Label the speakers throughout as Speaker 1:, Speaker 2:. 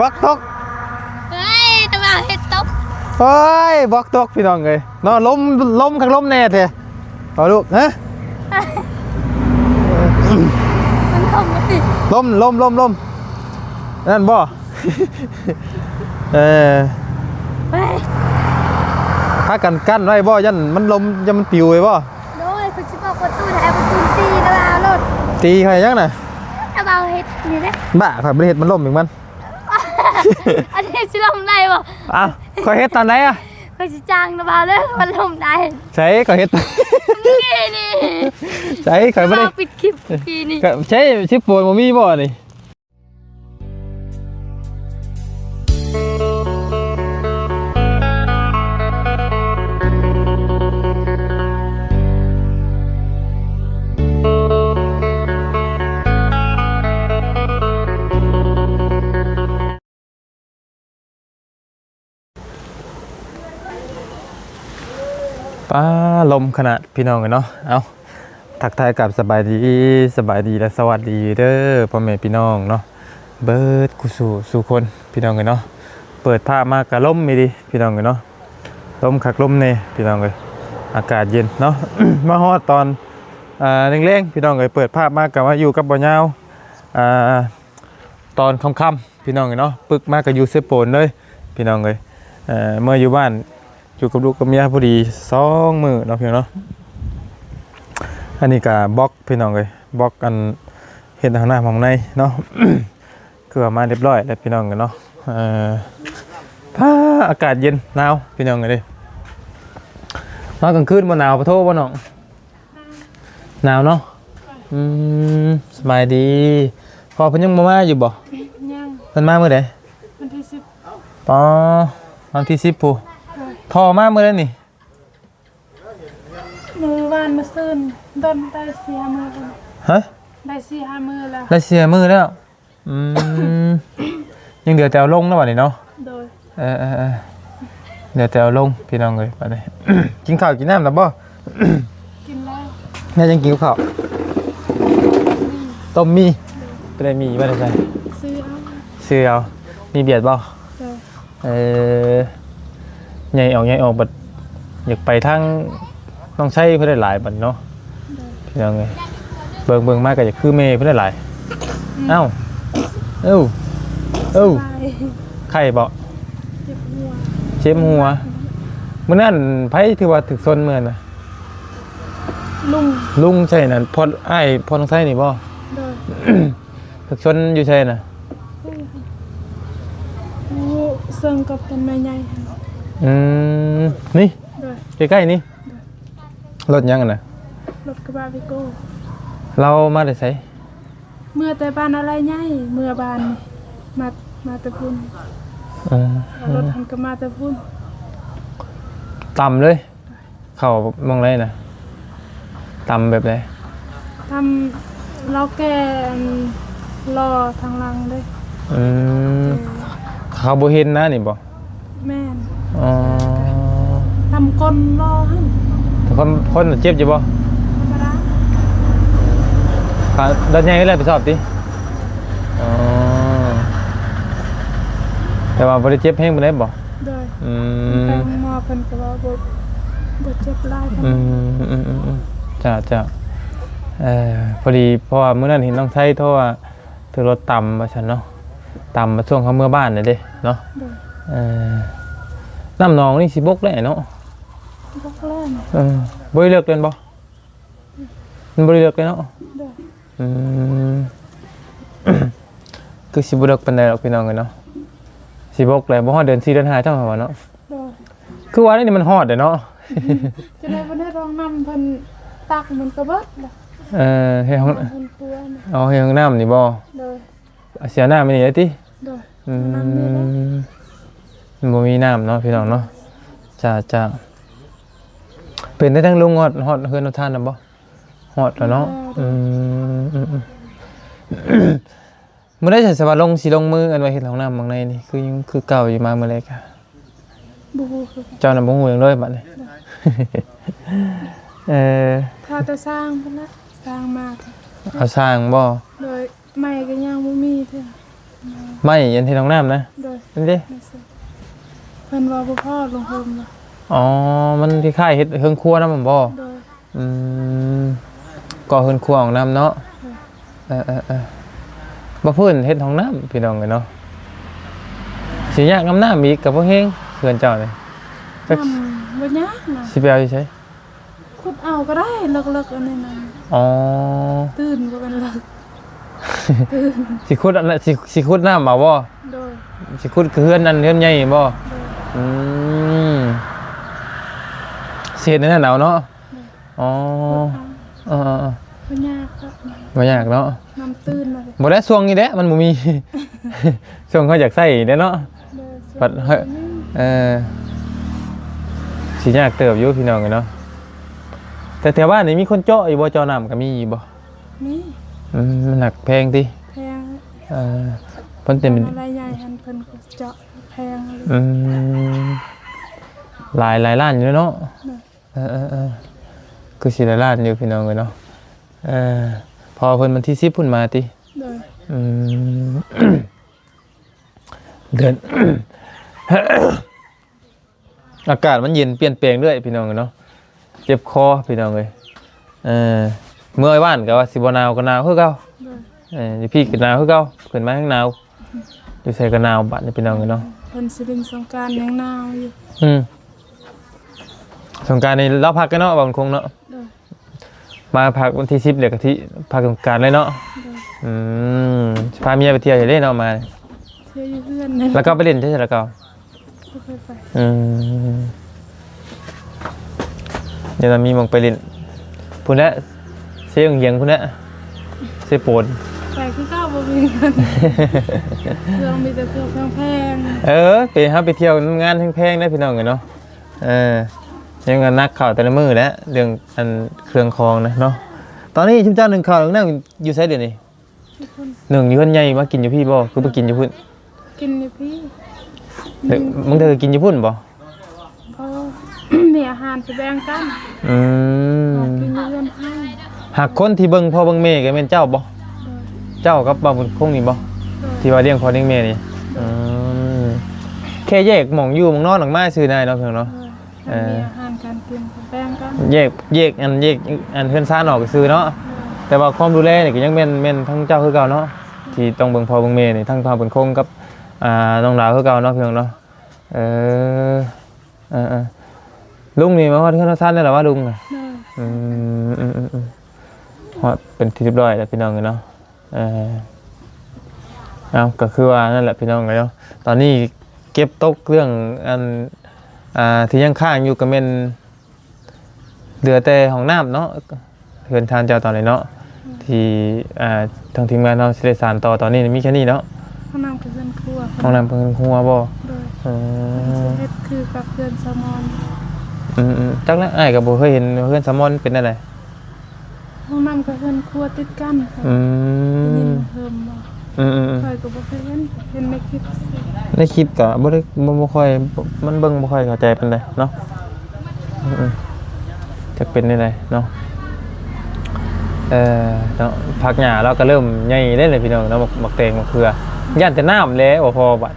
Speaker 1: บล็อกตก
Speaker 2: เฮ้ยตะบ่าวเฮ็ดตก
Speaker 1: เฮ้ยบล็อกตกพี่น้องเลยนอนล้มข้างล้มแน่เถอะเอาลูกฮะ
Speaker 2: มันทำไม
Speaker 1: ล้มนั่นบ่
Speaker 2: เฮ้ย
Speaker 1: ถ้ากันไว้บ่ยันมันล้มยันมันปิวเลยบ่
Speaker 2: โดยคุณสิบอกประตูแถวประตูตีตะบ่าวรถ
Speaker 1: ตีใครยังน่ะ
Speaker 2: ตะบ่าวเฮ็ดนี่เด้
Speaker 1: บ้าข่อยบ่ได้เฮ็ดมันล้มอีกมัน
Speaker 2: อันนี้สิลมได้บ่
Speaker 1: อ้าวข่อยเฮ็ดตอนไหนอ่ะ
Speaker 2: ข่อยสิจ้างตะบ่าวเลยมันลมได้
Speaker 1: ใช่ข่อยเฮ็ด
Speaker 2: นี่
Speaker 1: ใช่ข่อยบ่ได้
Speaker 2: ปิดคลิปทีนี้
Speaker 1: ใช่ชิปโปนบ่มีบ่นี่ป้าลมขนาดพี่น้องกันเนาะเอาทักทายกับสบายดีและสวัสดีเด้อพ่อแม่พี่น้องเนาะเบิร์ดกุสู่คนพี่น้องกันเนาะเปิดผ้ามากกะลมมีดีพี่น้องกันเนาะลมขักลมเน่พี่น้องเลยอากาศเย็นเนาะ มาฮอดตอนเร่งๆพี่น้องเลยเปิดภาพมากกับว่าอยู่กับบ่อเงาตอนค่ำๆพี่น้องเลยเนาะปึกมากกับอยู่เซโปนเลยพี่น้องเลยเมื่ออยู่บ้านอยู่กับลูกกับเมียพอดี2 มื้อเนาะพี่น้องเนาะอันนี้ก็บล็อกพี่น้องเลยบล็อกกันเห็นทางหน้าของในเนาะ คือมาเรียบร้อยแล้วพี่น้องกันเนาะอากาศเย็นหนาวพี่น้องเลยนอนกลางคืนบ่หนาวปะโทบ่น้องหนาวเนาะสบายดีพอเพิ่นยังมาอยู่บ่
Speaker 2: ยัง
Speaker 1: เพิ่นมามื้อใด
Speaker 2: วันที่10
Speaker 1: อ๋อวันที่10พู่พอมามื้อใดนี่
Speaker 2: มื้อวานมื้อซื่นดนได้4-5มื้อแล้ว
Speaker 1: ฮะ
Speaker 2: ได้4-5มื้อแล้ว
Speaker 1: ได้4 มื้อแล้วยังเดี๋ยวแต่เอาลงแล้วบัดนี้เนาะ
Speaker 2: โดย
Speaker 1: เดี๋ยวแต่เอาลงพี่น้องเลยบัดนี้ กินข้าวกินน้ำแล้วบ่
Speaker 2: กินแล้ว
Speaker 1: น่าจะกินข้าวต้มมีเป็นไรมีบ่ได้ใช่ซื้อเอามีเบียดบ่ใหญ่ออกบัดอยากไปทางน้องใช้เพื่อได้หลายบัดเนาะพี่น้องเลยเบิ่งมากก็อยากคือเมย์เพื่อได้หลายเอ้าไข่บ่เจ็บหัวมื้อนั้นไผที่ว่าถึกซนมื้อน่ะลุงใช่น่ะพออ้ายพอน้องใช้นี่บ่ถึกซนอยู่ใช่น่ะ
Speaker 2: เซิงกับต้นไม้ใหญ่
Speaker 1: นี่ใกล้ๆนี่รถยังน่ะ
Speaker 2: รถกระบะวิโก้
Speaker 1: เรามาได้ไส
Speaker 2: เมื่อแต่บ้านอะไรใหญ่เมื่อบ้านนี่มาแต่พุ่นรถหันก็มาแต่พุ่น
Speaker 1: ต่ำเลยเข้ามองไรน่ะต่ำแบบไหน
Speaker 2: ทำเราแกรอทางหลังเลย
Speaker 1: เขาบ่เห็นนะนี่บ่
Speaker 2: แม่นทำคนรอหั่น
Speaker 1: แต่คนเจ็บอยู่บ่
Speaker 2: ธรรมดา
Speaker 1: ดันใหญ่เลยไปสอบติแต่ว่าบ่ได้เจ็บแฮงบ่ได้บ่
Speaker 2: ได้ไปหมอเพิ่นก็ว่าบ่เจ็บหลาย
Speaker 1: จ้าพอดีเพราะว่ามื้อนั้นเห็นน้องไทยโทรว่าถือรถต่ำว่าซั่นเนาะต่ำมาช่วงเขาเมื่อบ้านนี่เด้เนาะน้ำหนองนี่สิบกแล้วเนาะ
Speaker 2: บกแล้ว
Speaker 1: บ่ได้เลิกเล่นบ่มันบ่ได้เลิกเลยเนาะคือสิบ่เลิกปานใดหรอกพี่น้องเนาะสิบกแล้วบ่ฮอดเดือน4เดือน5จังว่าเนาะคือว่านี่มันฮอดเด้เนาะ
Speaker 2: จะได้บ่ได้รองน้ำเพิ่นตักมันก็เบิด
Speaker 1: เฮ็ดห้องเฮ็ดห้องน้ำนี่บ่เสียน้ำนี่ได้ติมันบ่มีน้ำเนาะพี่น้องเนาะจ้าเป็นได้ทั้งลุงฮอดเฮือนท่านน่ะบ่ฮอดแล้วเนาะมื้อใดฉันสิว่าสิลงมืออันว่าเฮ็ดห้องน้ำข้างในนี่คือเก่าอยู่มามื้อแรกค่ะ
Speaker 2: บ่ฮู้
Speaker 1: เจ้าน่ะบ่ฮู้หยังเลยบัดนี้
Speaker 2: ถ้าจะสร้างเพิ่นละสร้างมาก
Speaker 1: เอาสร้างบ่
Speaker 2: โดยใหม่ก็ยังบ่มีเด้อ
Speaker 1: ไม่ยันที่น้องน้ำนะ
Speaker 2: โดย
Speaker 1: นี่ดิ
Speaker 2: ไม่ใช่เพิ่นว่าบ่พ่อลงโฮมบ่
Speaker 1: อ๋อมันคล้ายๆเฮ็ดเฮืองครัวนะผมบ่
Speaker 2: โดย
Speaker 1: อืมก่อเฮือนครัวของน้ำเนาะบ่พื้นเฮ็ดห้องน้ำพี่น้องเอ้ยเนาะสิยากน้ำน้ำอีกกับบ่เฮงเฮือนเจ้านี่
Speaker 2: น้ำบ่ยากนะ
Speaker 1: สิไปเอาอยู่ไส
Speaker 2: ขุดเอาก็ได้เลิกๆอันนี้นั่น
Speaker 1: อ๋อ
Speaker 2: ตื่นบ่เป็นเลิก
Speaker 1: สิขุดอันนั้นสิขุดน้ำมาบ่
Speaker 2: โดย
Speaker 1: สิขุดคือเฮือนนั่นเฮือนใหญ่บ่
Speaker 2: โดย
Speaker 1: อืมเสียในนั้นเอาเนาะอ๋อ
Speaker 2: ขุดเอา
Speaker 1: เออ
Speaker 2: บ่ยากครับ
Speaker 1: บ่ยากเนาะ
Speaker 2: น้ำตื่นมาเลย
Speaker 1: บ่ได้ช่วงนี้แหละมันบ่มี ช่วงเขาอยากใช้เด้เนาะ
Speaker 2: โดย
Speaker 1: ปัดเฮ้ย สิยากเติบอยู่พี่น้องกันเนาะแต่แถวบ้านนี่มีคนเจาะอยู่บ่เจาะน้ำก็มีอยู่บ่
Speaker 2: นี่
Speaker 1: มันหนักแพงติ
Speaker 2: แพง
Speaker 1: เพิ่นเต็ม
Speaker 2: อะไรใหญ่หันเพิ่นก็เจาะแพงเลย
Speaker 1: หลายล้านอยู่เนาะ
Speaker 2: โดย
Speaker 1: คือสิหลายล้านอยู่พี่น้องกันเนาะพอเพิ่นวันที่10พุ่นมาติ
Speaker 2: โดย
Speaker 1: เดือน อากาศมันเย็นเปลี่ยนแปลงเรื่อยพี่น้องเนาะเจ็บคอพี่น้องเลยเมื่อไอ้บ้านก็ว่าสิบ่หนาวก็หนาวคือเก่า
Speaker 2: โดย
Speaker 1: อยู่พี่ก็หนาวคือเก่าขึ้นมาข้างหนาวอยู่ใส่ก็หนาวบัดนี่พี่น้องเนาะ
Speaker 2: เพิ่นสิเล่นสงกรานต์ยังหนาวอยู่
Speaker 1: สงกรานต์นี่เราพักกันเนาะบางคงเนาะ
Speaker 2: โดย
Speaker 1: มาพักวันที่10เดี๋ยวก็ที่พักสงกรานต์เลยเนาะ
Speaker 2: โดย
Speaker 1: พาเมียไปเที่ยวอยู่เด้เนาะมา
Speaker 2: เที่ยวอยู่เพื่อนนั่น
Speaker 1: แล้วก็ไปเล่นใช่แล้วก็
Speaker 2: บ่เคยไป
Speaker 1: เดี๋ยวเรามีหมองไปเล่นพุ่นละเสียงเหียงพุ่นละเสียโปน
Speaker 2: ไปคือเก้าบ่มีเงินเครื่องมีแต่เครื่องแพง
Speaker 1: ไปฮะไปเที่ยวงานแพงๆได้พี่น้องกันเนาะยังงานนักข่าวแต่ละมือแล้วเรื่องอันเครื่องคองนะเนาะตอนนี้ชุมเจ้าหนึ่งข่าวหนึ่งนั่งอยู่ไซด์เดี๋ยวนี้
Speaker 2: ทุกคน
Speaker 1: หนึ่งอยู่คนใหญ่มากินอยู่พี่บ่คือไปกินอยู่พุ่น
Speaker 2: กินอยู่พี่
Speaker 1: มึงเธอกินอยู่พุ่นบ่
Speaker 2: เพราะ มีอาหารสิแบ่งกัน
Speaker 1: อืม
Speaker 2: ของกินอยู่เพื่อนให้
Speaker 1: หากคนที่เบิ่งพ่อเบิ่งแม่ก็เป็นเจ้าบ่
Speaker 2: โดย
Speaker 1: เจ้ากับบ่าวบุญคงนี่บ่
Speaker 2: โดย
Speaker 1: ที่ว่าเลี้ยงพ่อเลี้ยงแม่นี่แค่แยกหม่องอยู่หม่องนอนหลังไม้ซื้อนายเนาะเพียงเนาะ
Speaker 2: ถ้ามีอาหารการกินก็แบ่งกัน
Speaker 1: แยกอันเพื่อนซ่านออกซื้อเนาะแต่ว่าความดูแลนี่ก็ยังแม่นทั้งเจ้าคือเก่าเนาะที่ต้องเบิ่งพ่อเบิ่งแม่นี่ทั้งพ่อเบิ่งคงกับน้องดาวคือเก่าเนาะเพียงเนาะลุงนี่มาฮอดเพื่อนซ่านได้หรอว่าลุงน่ะ
Speaker 2: โดย
Speaker 1: ฮอดเป็นที่เรียบร้อยแล้วพี่น้องเนาะเอาก็คือว่านั่นแหละพี่น้องเนาะตอนนี้เก็บตกเรื่องอันที่ยังค้างอยู่ก็แม่นเหลือแต่ห้องน้ำเนาะเฮือนทานเจ้าตอนนี้เนาะที่ทางทีมงานเราสิได้สานต่อตอนนี้มีแค่นี้เนาะ
Speaker 2: ห้องน้ำกับเพื่อนครัว
Speaker 1: ห้องน้ำเพิ่นหัวบ่
Speaker 2: โดยเฮ็ดคือกับเพื่อนสมอน
Speaker 1: จักแล้วอ้ายก็บ่เคยเห็นเฮือนสามอนเป็นอะไร
Speaker 2: ห้องน้ำกับเพื่อนครัวติดกันค่ะได้ยินเพิ่มบ่เคยก็บ่เคยเห็นในคลิป
Speaker 1: ในคลิปก็บ่ได้บ่ค่อยมันเบิ่งบ่ค่อยเข้าใจปานใดเนาะจะเป็นได้ไดเนาะเนาะผักหญ้าเราก็เริ่มใหญ่ได้เลยพี่น้องเนาะบักแตงบักเขือย่านแต่น้ำแล้วบ่พอบัด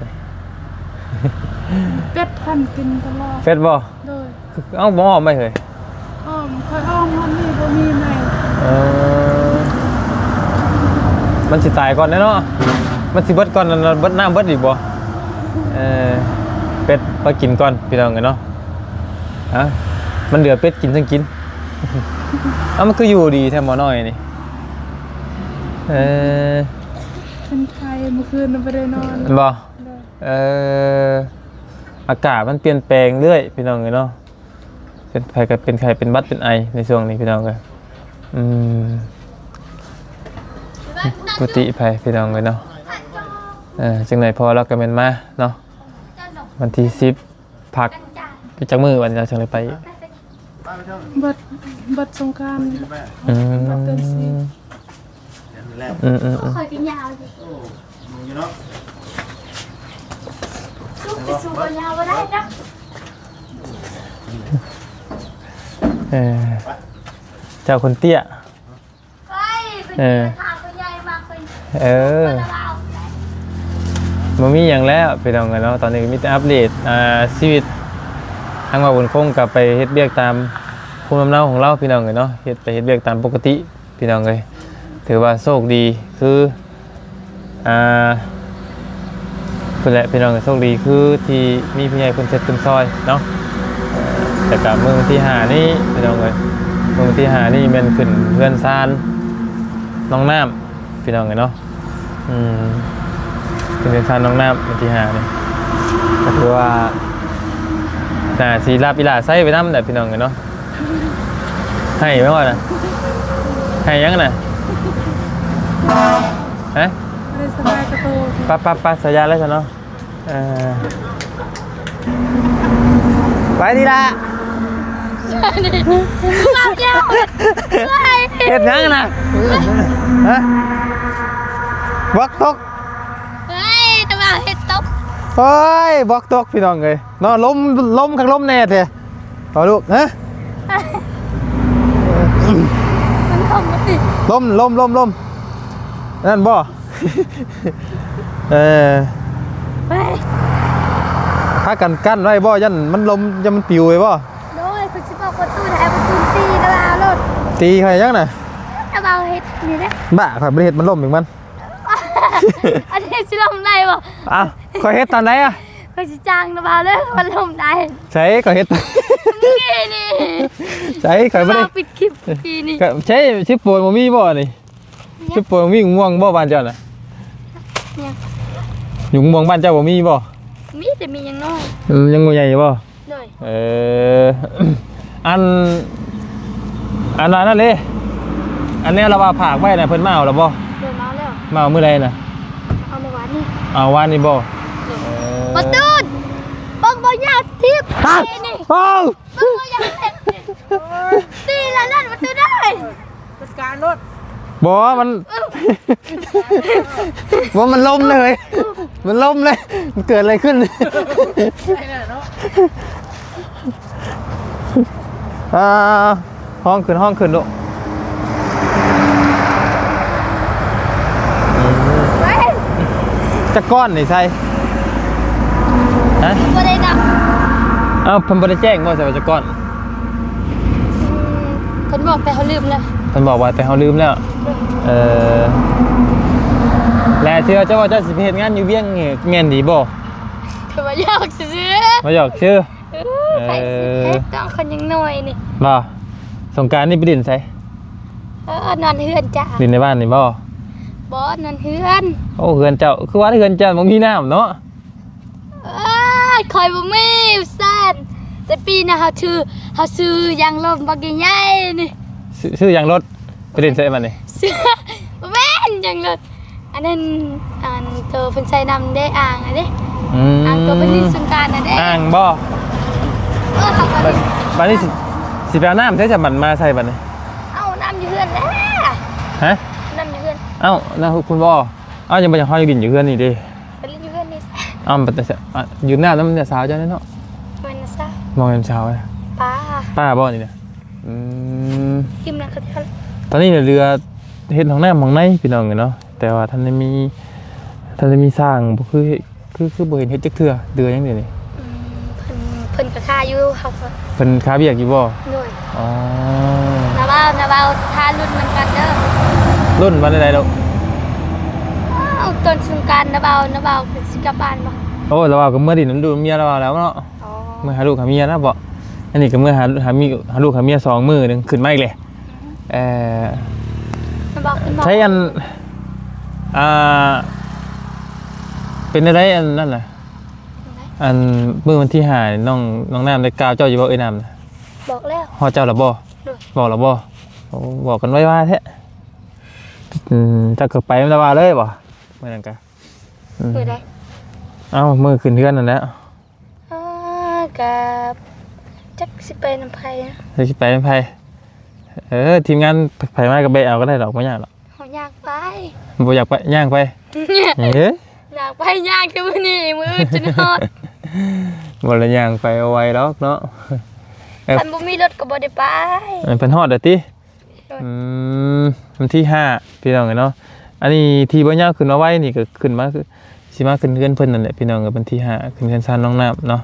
Speaker 2: เป็ดทันกินตลอด
Speaker 1: เฟซบ่
Speaker 2: โดย
Speaker 1: เอ้าบ่อ้อมไปเฮ้ย
Speaker 2: ค่อยอ้อมมันนี่บ่มีใหม่
Speaker 1: มันสิตายก่อนเนาะมันสิเบิดก่อนนั่นเบิดน้ำเบิดอีกบ่เป็ดมากินก่อนพี่น้องกันเนาะมันเหลือเป็ดกินทั้งกิน มันคืออยู่ดีแท้หมอน้อยนี่
Speaker 2: เป็นไข้เมื่อคืนไม่ได้นอน
Speaker 1: บ่
Speaker 2: โดย
Speaker 1: อากาศมันเปลี่ยนแปลงเรื่อยพี่น้องกันเนาะเป็นไข้ก็เป็นไข้เป็นบัดเป็นไอในช่วงนี้พี่น้องกันปกติไผพี่น้องกันเนาะจังไหนพอเราก็แม่นมาเนาะวันที่10พักไปจักมื้อวันเราจังเลยไป
Speaker 2: บัดสงกรานต์บัดเดือนสี่
Speaker 3: คอยกินยาวดิลูกไปสู่กันยาวก็ได้นะ
Speaker 1: เจ้าคนเตี้ย
Speaker 3: ไปเป็นทางคนใหญ่มากคน
Speaker 1: เออ บ่มีหยังแล้วพี่น้องเนาะตอนนี้มีแต่อัปเดตชีวิตทางว่าบุญคงกลับไปเฮ็ดเวียกตามภูมิลำเนาของเราพี่น้องเนาะเฮ็ดเวียกตามปกติพี่น้องเอ้ยถือว่าโชคดีคือเพิ่นแหละพี่น้องโชคดีคือที่มีผู้ใหญ่เพิ่นเช็ดเพิ่นซอยเนาะแต่กับมื้อวันที่5นี้พี่น้องเอ้ยมื้อวันที่5นี่แม่นขึ้นเพื่อนซานน้องน้ำพี่น้องเอ้ยเนาะขึ้นเพื่อนซานน้องน้ำวันที่5นี่ก็คือว่าสีลาปิลาใส่ไปน้ำแต่พี่น้องเอ้ยเนาะให้ไหมวะนะให้ยังน่ะฮะ
Speaker 2: ไม่ได้สบายกระโต
Speaker 1: ป้าสัญญาแล้วใช่เนาะไปดีละ
Speaker 3: มาเจ้า
Speaker 1: เฮ็ดยังนะฮะบอกตก
Speaker 3: เฮ้ยจะมาเห็ดตก
Speaker 1: เฮ้ยบอกตกพี่น้องเลยเนาะล้มข้างล้มแน่เถอะต่อลูกฮะ
Speaker 3: มันทำมาสิ
Speaker 1: ล้มนั่นบ่
Speaker 3: ไป
Speaker 1: พากันกั้นไว้บ่ยันมันล้มยันมันปิวไปบ่
Speaker 3: โดยคุณชิบอกประตูไทยประตูตีนะล่ะรถ
Speaker 1: ตีใครยังน่ะ
Speaker 3: จะมาเห็ดนี่นะ
Speaker 1: บ้าข่อยบ่ได้เฮ็ดมันล้มอีกมัน
Speaker 3: อันนี้สิลมได้บ่
Speaker 1: อ้าวข่อยเฮ็ดตอนไหนอ่ะ
Speaker 3: ก็สิจ้างนะบ่าวเลยมันลมได้
Speaker 1: ใช่ข่อยเฮ็ด
Speaker 3: นี่นี่
Speaker 1: ใช่ข่อยบ่ได้
Speaker 3: ปิดคลิปทีนี่
Speaker 1: ก็ใช่ชิปโปนบ่มีบ่นี่ชิปโปนมีง่วงบ่บ้านเจ้าน่ะ
Speaker 3: เนี่ย
Speaker 1: อยู่ง่วงบ้านเจ้าบ่มีบ่
Speaker 3: มีแต่มียังน้อย
Speaker 1: ยังงูใหญ่อยู่บ่
Speaker 3: เลย
Speaker 1: อันนั้นเลยอันนี้เราว่าผากไว้น่ะเพิ่นมาเอาแล้วบ่
Speaker 3: เดินมาแล้ว
Speaker 1: มาเอามื้อใดน่ะ
Speaker 3: เอามาวันนี้
Speaker 1: เอาวานนี่บ่
Speaker 3: ประตูบังบ่ยากทิพย์
Speaker 1: ฮะ
Speaker 3: นี่
Speaker 1: โอ้
Speaker 3: บังบ่ยากเห็ดตีละนั่นประตูได้
Speaker 2: จัดการรถ
Speaker 1: บ่มัน บ่มันล้มเลย มันล้มเลยมันเกิดอะไรขึ้น ห้องขึ้นลูก
Speaker 3: ไป
Speaker 1: จะก้อนนี่ใช่ฮะ
Speaker 3: บ่ได้ดับ
Speaker 1: เอ้าเพิ่นบ่ได้แจ้งบ่ใช่ว่าจะก้อน
Speaker 3: เพิ่นบอกแต่เขาลืมแล้ว
Speaker 1: เพิ่นบอกว่าแต่เฮาลืมแล้วแล้วเชื่อเจ้าว่าเจ้าสิไปเฮ็ดงานอยู่เวียงนี่แม่นดีบ่
Speaker 3: คือว่าอยากซื้อ
Speaker 1: มาหยอกชื่อ
Speaker 3: ใส่สิเฮ็ดต้องคนยังน้อยนี่
Speaker 1: บ่สงกรานต์นี่ไปดินไส
Speaker 3: นอนเฮือนจ้า
Speaker 1: ดินในบ้านนี่บ่
Speaker 3: บ่นอนเฮือน
Speaker 1: โอ้เฮือนเจ้าคือว่าเฮือนเจ้าบ่มีน้ำเนาะ
Speaker 3: คอยบ่มีซ่านแต่ปีน่ะเฮาซื้อยางลมบักใหญ่ๆนี่
Speaker 1: ซื้อยางรถไปดินไสบัดนี้
Speaker 3: ซื้อบ่แม่นยางรถอันนั้นตัวเพิ่นใส่น้ำได้อ่างอันนี้อ่างตัวเพิ่นนี่สงกรานต์น่ะเด้
Speaker 1: อ่างบ่
Speaker 3: เขาก็
Speaker 1: บัดนี้สิไปเอาน้ำใช้จะบัดมาใส่บัดนี้
Speaker 3: เอาน้ำอยู่เฮือนแล้ว
Speaker 1: ฮะ
Speaker 3: น้ำอยู่เฮือน
Speaker 1: เอ้านะคุณบ่เอ้ายังบ่อยากห้อยดินอยู่เฮือนนี่เด้
Speaker 3: ไปเล่นอยู่เฮือนนี่
Speaker 1: เอ้าแต่ยืมน้ำแล้วมันจะสาวเจ้าเนาะ
Speaker 3: มันนะซะ
Speaker 1: มองยามเช้าเลย
Speaker 3: ป้า
Speaker 1: ป้าบ่นี่เนี่ย
Speaker 3: กินนั่นก็ได้
Speaker 1: ตอนนี้เนี่ยเรือเฮ็ดของน้ำของในพี่น้องเนาะแต่ว่าท่านได้มีสร้างบ่คือบ่เห็นเฮ็ดจักเทื่อเดือยังเดี๋ยวนี้
Speaker 3: เพิ่นก็ค่าอยู่ครับ
Speaker 1: เพิ่นค้าเบียกอยู่บ่
Speaker 3: หน่วย
Speaker 1: อ๋อ
Speaker 3: นาบ่าวทารุ่นมันกันเด้อ
Speaker 1: รุ่นวันใดๆดอก
Speaker 3: เอาต้นสงกรานต์นาบ่าวเป็นสิกลับบ้านบ่
Speaker 1: โอ้แล้วว่าก็เมื่อดินมันดูเมียแล้วว่าแล้วเนาะ
Speaker 3: อ๋อ
Speaker 1: เมื่อหาลูกหาเมียนะบ่อันนี้ก็เมื่อหาลูกหาเมีย2มื้อนึงขึ้นมาอีกเลย
Speaker 3: นาบ่าวขึ้นบ่
Speaker 1: ใช้อันเป็นอะไรอันนั่นน่ะอันเมื่อวันที่5น้องน้ำได้กล่าวเจ้าอยู่บ่เอ้ยน้ำน่ะ
Speaker 3: บอกแล้ว
Speaker 1: ฮอดเจ้าแล้วบ่บอกแล้วบ่โอ้บอกกันไว้ว่าแท้จะเกิดไปมันว่าเลยบ่เมื่อนั้นก็
Speaker 3: มื้อใด
Speaker 1: เอ้ามื้อขึ้นเทือนนั่นแหละ
Speaker 3: กับจักสิไปนำไผนะ
Speaker 1: สิไปไผทีมงานไผมาก็ไปเอาก็ได้ดอกบ่ยากหรอก
Speaker 3: เฮาอยากไป
Speaker 1: บ่อยากไปย่างไปเอ้ย
Speaker 3: อยากไปยากแต่มื้อนี้มื้อจนฮอด
Speaker 1: บ่ละย่างไปเอาไว้ดอกเนาะ
Speaker 3: คันบ่มีรถก็บ่ได้ไป
Speaker 1: มันเป็นฮอดเด้อติวันที่5พี่น้องเนาะอันนี้ที่บ่ยาวขึ้นมาไว้นี่ก็ขึ้นมาคือ สิมาขึ้นเฮือนเพิ่นนั่นแหละพี่น้องกับวันที่5ขึ้นเฮือนซานน้องน้ำเนาะ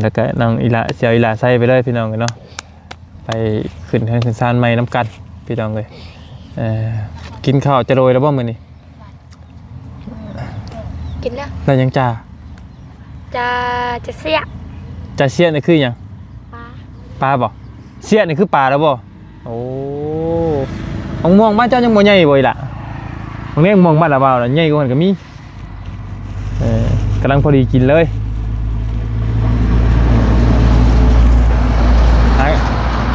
Speaker 1: แล้วก็น้องอีหละเสียวอีหละใส่ไปเลยพี่น้องกันเนาะไปขึ้นเฮือนขึ้นซานใหม่น้ำกันพี่น้องเลยกินข้าวจะโรยแล้วบ่มื้อนี้
Speaker 3: กินแล้ว
Speaker 1: แล้วยังจ่า
Speaker 3: จะเสีย
Speaker 1: จ่าเสียนี่คือหยัง
Speaker 3: ปลา
Speaker 1: ปลาบ่เสียนี่คือปลาแล้วบ่โอ้มะม่วงบ้านเจ้ายังบ่ใหญ่บ่อีหล่ะบางเนี้ยมะม่วงบ้านละบ่าวน่ะใหญ่กว่านั้นก็มีกำลังพอดีกินเลย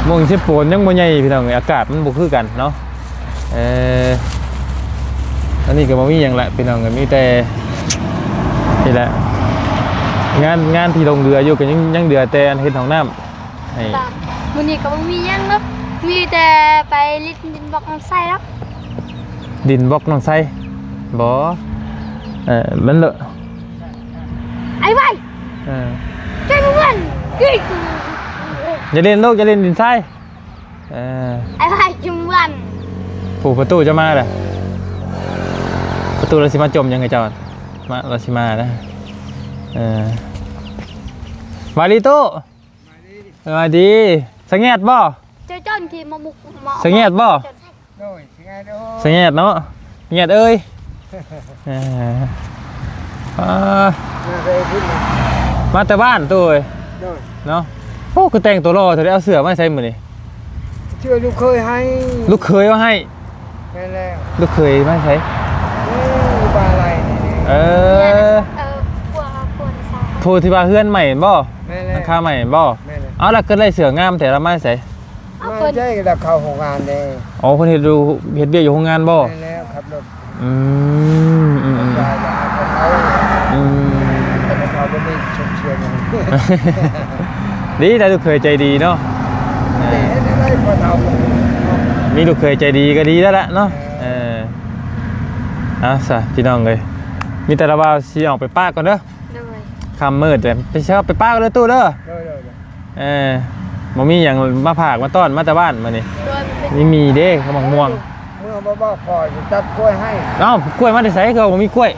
Speaker 1: มวงชิปโปนยังบ่ใหญ่พี่น้องอากาศมันบ่คือกันเนาะอันนี้ก็บ่มีหยังละพี่น้องก็มีแต่นี่แหละงานที่ลงเรืออยู่ก็ยังเดือแต่อันเฮ็ดห้องน้ำให้
Speaker 3: มื้อนี้ก็บ่มีหยังเนาะมีแต่ไปลิดดินบอกน้ำใส่แล้ว
Speaker 1: ดินบล็อกน้องไส้บ่มันเลอะ
Speaker 3: ไอ้ไว้ใจมันกิ๊ก
Speaker 1: อย่าเล่นลูกอย่าเล่นดินทราย
Speaker 3: ไอ้ไว้จุ่มวัน
Speaker 1: ผูประตูจะมาเลยประตูเราสิมาจมยังไงจอดมาเราสิมานะมาดีตู้มาดีสังเกตบ่
Speaker 3: เจ้าจ้อนที่มามุกมา
Speaker 1: สังเกตบ่สังเกตเนาะสังเกตเอ้ยมาแต่บ้านตู้เอ้ยเนาะโอ้คือแต่งตัวรอเธอได้เอาเสื้อมาใส่มือนี่
Speaker 4: เชื่อลูกเคยให้
Speaker 1: ลูกเคยเอาให้
Speaker 4: แม่แล้ว
Speaker 1: ลูกเคยมาใส่
Speaker 4: ปลาอะไรนี่
Speaker 3: ปวดซา
Speaker 1: โทรที่ว่าเฮือนใหม่บ่
Speaker 4: แม่แล้ว
Speaker 1: ราคาใหม่บ่
Speaker 4: แม่แล้ว
Speaker 1: เอาล่ะก็ได้เสืองามแต่ละมาใส่
Speaker 3: เอา
Speaker 4: มา
Speaker 3: เพิ่น
Speaker 4: ใช่กับเขาของงานเลย
Speaker 1: อ๋อเพิ่นเฮ็ดเบียกอยู่โรงงานบ่
Speaker 4: แม่แล้วขับรถ
Speaker 1: อืม
Speaker 4: ยายาเขา
Speaker 1: อืม
Speaker 4: แต่เขาก็ไม่ชมเชยอย่างนี้
Speaker 1: ดีแต่ลูกเคยใจดีเนาะ
Speaker 4: เด็กได้พอเท่า
Speaker 1: มีลูกเคยใจดีก็ดีแล้วล่ะเนาะซะพี่น้องเอ้ยมีแต่ละว่าสิออกไปป้าก่อนเด้อ
Speaker 3: เลย
Speaker 1: ค่ำมืดเลยไปเช้าไปป้ากันเลยตู้เด้อ บ่มีหยังมาผากมาต้อนมาแต่บ้านมานี่
Speaker 3: โดยมันเป็น
Speaker 1: นี่มีเด้เขาบอกม่วง
Speaker 4: เมื่อบ้าพอจะตัดกล้วยให้
Speaker 1: เอ้ากล้วยมาได้ไสก็บ่มีกล้วย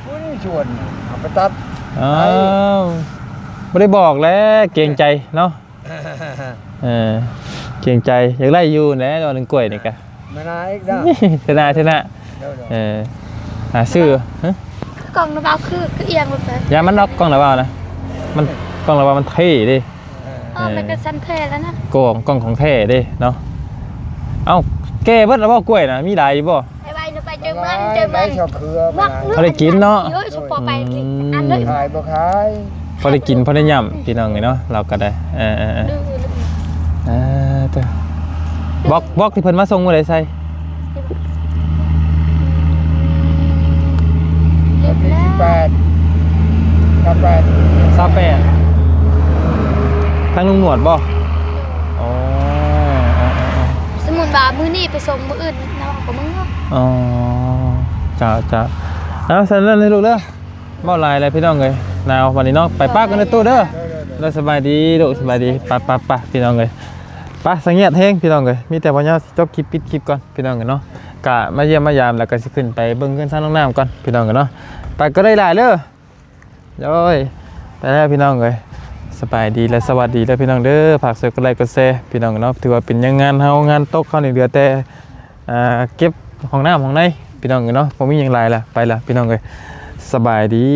Speaker 4: ผู้นี้ชวนเอาไปตัด
Speaker 1: อ้าวไม่ได้บอกแล้วเกรงใจเนาะเกรงใจอยากไล่อยู่นะตอนนึงกล้วยนี่กะ
Speaker 4: มานายอีกได้
Speaker 1: เทน่าหาซื้อฮะ
Speaker 3: กล่องระเบาคือเอียงหมดเลย
Speaker 1: ยามันล็อกกล้องระเบิดนะมันกล้องระเบิดมันเท่ดิ
Speaker 3: มันก็สันเพลแล้วนะ
Speaker 1: กล้องของเท่ดิเนาะเอ้าแก้เบิดแล้วบ่กล้วยนะมีหลายอยู่บ่
Speaker 3: ไอ้ใบไปเจอมัน
Speaker 4: ชอบเครือ
Speaker 1: เขาได้กินเนาะ
Speaker 3: เยอะชอบปอไปอันเลย
Speaker 4: ขายบ่ขาย
Speaker 1: พอได้กินพอได้ย่ำพี่น้องไงเนาะเราก็ได้ตัวบล็อกที่เพิ่นมาส่งมื้อใดใส่
Speaker 4: 28
Speaker 1: ทางลุงหนวดบ่อ๋อ
Speaker 3: สมุนบามือนี่ไปส่งมืออื่นนะของมึง
Speaker 1: อ๋อจ้าเอาสั่นเล่นให้ลูกเด้อบ่หลายอะไรพี่น้องเอ้ยนาววันนี้เนาะไปป้ากันในตู้เด้อเราสบายดีลูกสบายดีไปพี่น้องเอ้ยไปสังเกตเฮงพี่น้องเอ้ยมีแต่ว่าเนี่ยจบคลิปปิดคลิปก่อนพี่น้องเอ้ยเนาะกะมาเยี่ยมมายามแล้วก็สิขึ้นไปเบิ่งเงินซ่านน้องน้ำก่อนพี่น้องเอ้ยเนาะไปก็ได้หลายเด้อโอ้ยไปแล้วพี่น้องเอ้ยสบายดีและสวัสดีแล้วพี่น้องเด้อฝากกดไลค์กดแชร์พี่น้องเนาะถือว่าเป็นงานเฮางานตกเข้าในเดือแต่เก็บห้องน้ำห้องในพี่น้องเนาะผมมีอย่างไรล่ะไปละพี่น้องเลยสบายดี